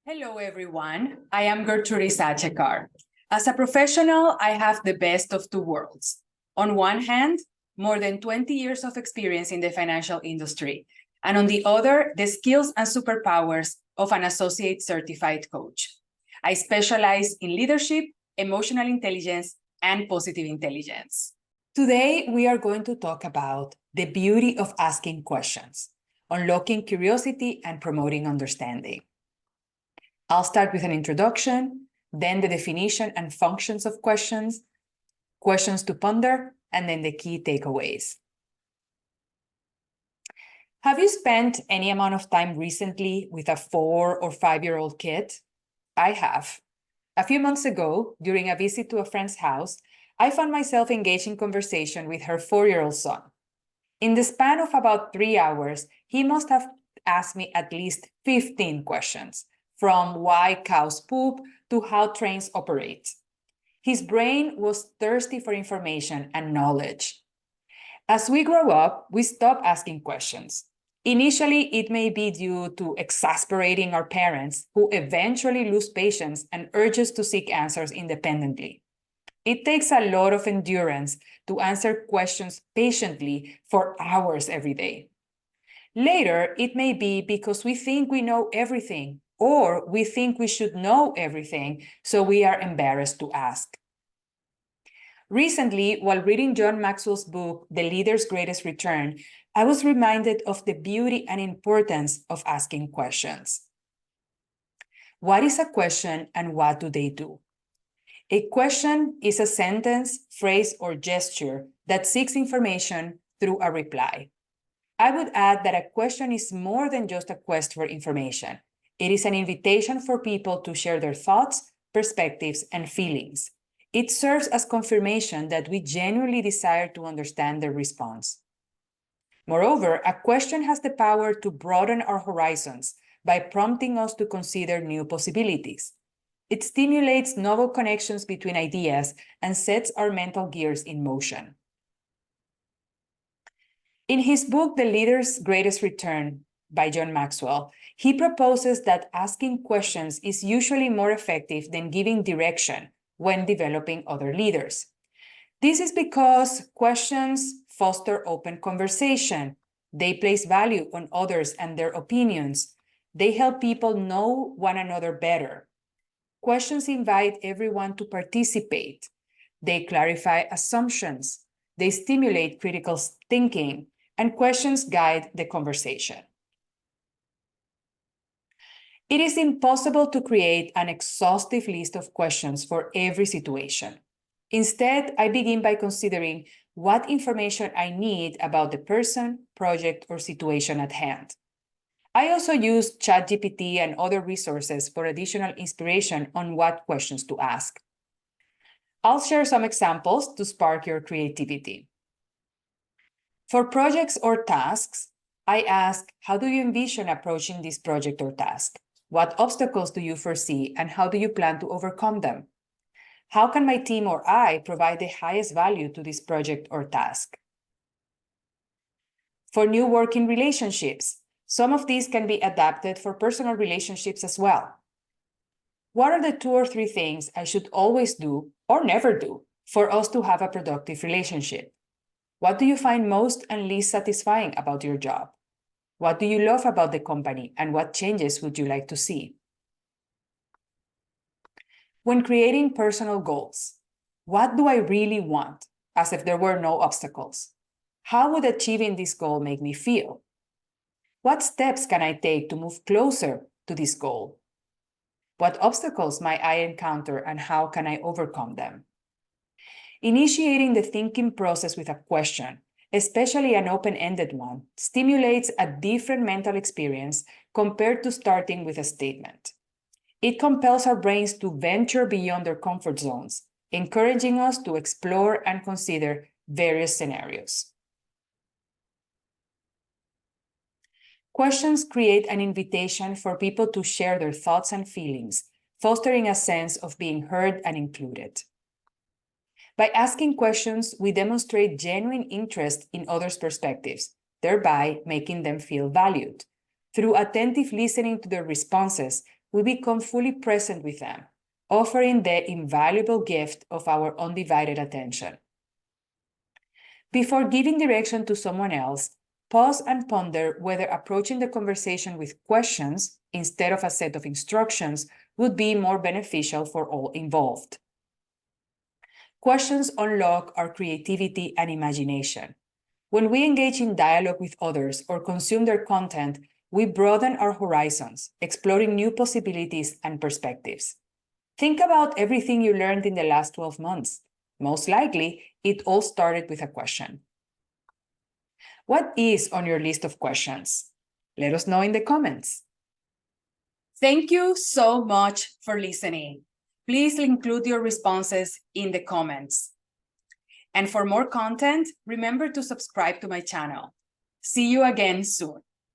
Hello, everyone. I am Gertrude Sachekar. As a professional, I have the best of two worlds. On one hand, more than 20 years of experience in the financial industry, and on the other, the skills and superpowers of an associate certified coach. I specialize in leadership, emotional intelligence, and positive intelligence. Today, we are going to talk about the beauty of asking questions, unlocking curiosity and promoting understanding. I'll start with an introduction, then the definition and functions of questions, questions to ponder, and then the key takeaways. Have you spent any amount of time recently with a 4 or 5-year-old kid? I have. A few months ago, during a visit to a friend's house, I found myself engaged in conversation with her 4-year-old son. In the span of about 3 hours, he must have asked me at least 15 questions, from why cows poop to how trains operate. His brain was thirsty for information and knowledge. As we grow up, we stop asking questions. Initially, it may be due to exasperating our parents, who eventually lose patience and urge us to seek answers independently. It takes a lot of endurance to answer questions patiently for hours every day. Later, it may be because we think we know everything, or we think we should know everything, so we are embarrassed to ask. Recently, while reading John Maxwell's book, The Leader's Greatest Return, I was reminded of the beauty and importance of asking questions. What is a question and what do they do? A question is a sentence, phrase, or gesture that seeks information through a reply. I would add that a question is more than just a quest for information. It is an invitation for people to share their thoughts, perspectives, and feelings. It serves as confirmation that we genuinely desire to understand their response. Moreover, a question has the power to broaden our horizons by prompting us to consider new possibilities. It stimulates novel connections between ideas and sets our mental gears in motion. In his book, The Leader's Greatest Return by John Maxwell, he proposes that asking questions is usually more effective than giving direction when developing other leaders. This is because questions foster open conversation. They place value on others and their opinions. They help people know one another better. Questions invite everyone to participate. They clarify assumptions. They stimulate critical thinking, and questions guide the conversation. It is impossible to create an exhaustive list of questions for every situation. Instead, I begin by considering what information I need about the person, project, or situation at hand. I also use ChatGPT and other resources for additional inspiration on what questions to ask. I'll share some examples to spark your creativity. For projects or tasks, I ask, how do you envision approaching this project or task? What obstacles do you foresee, and how do you plan to overcome them? How can my team or I provide the highest value to this project or task? For new working relationships, some of these can be adapted for personal relationships as well. What are the 2 or 3 things I should always do or never do for us to have a productive relationship? What do you find most and least satisfying about your job? What do you love about the company, and what changes would you like to see? When creating personal goals, what do I really want, as if there were no obstacles? How would achieving this goal make me feel? What steps can I take to move closer to this goal? What obstacles might I encounter, and how can I overcome them? Initiating the thinking process with a question, especially an open-ended one, stimulates a different mental experience compared to starting with a statement. It compels our brains to venture beyond their comfort zones, encouraging us to explore and consider various scenarios. Questions create an invitation for people to share their thoughts and feelings, fostering a sense of being heard and included. By asking questions, we demonstrate genuine interest in others' perspectives, thereby making them feel valued. Through attentive listening to their responses, we become fully present with them, offering the invaluable gift of our undivided attention. Before giving direction to someone else, pause and ponder whether approaching the conversation with questions instead of a set of instructions would be more beneficial for all involved. Questions unlock our creativity and imagination. When we engage in dialogue with others or consume their content, we broaden our horizons, exploring new possibilities and perspectives. Think about everything you learned in the last 12 months. Most likely, it all started with a question. What is on your list of questions? Let us know in the comments. Thank you so much for listening. Please include your responses in the comments. And for more content, remember to subscribe to my channel. See you again soon.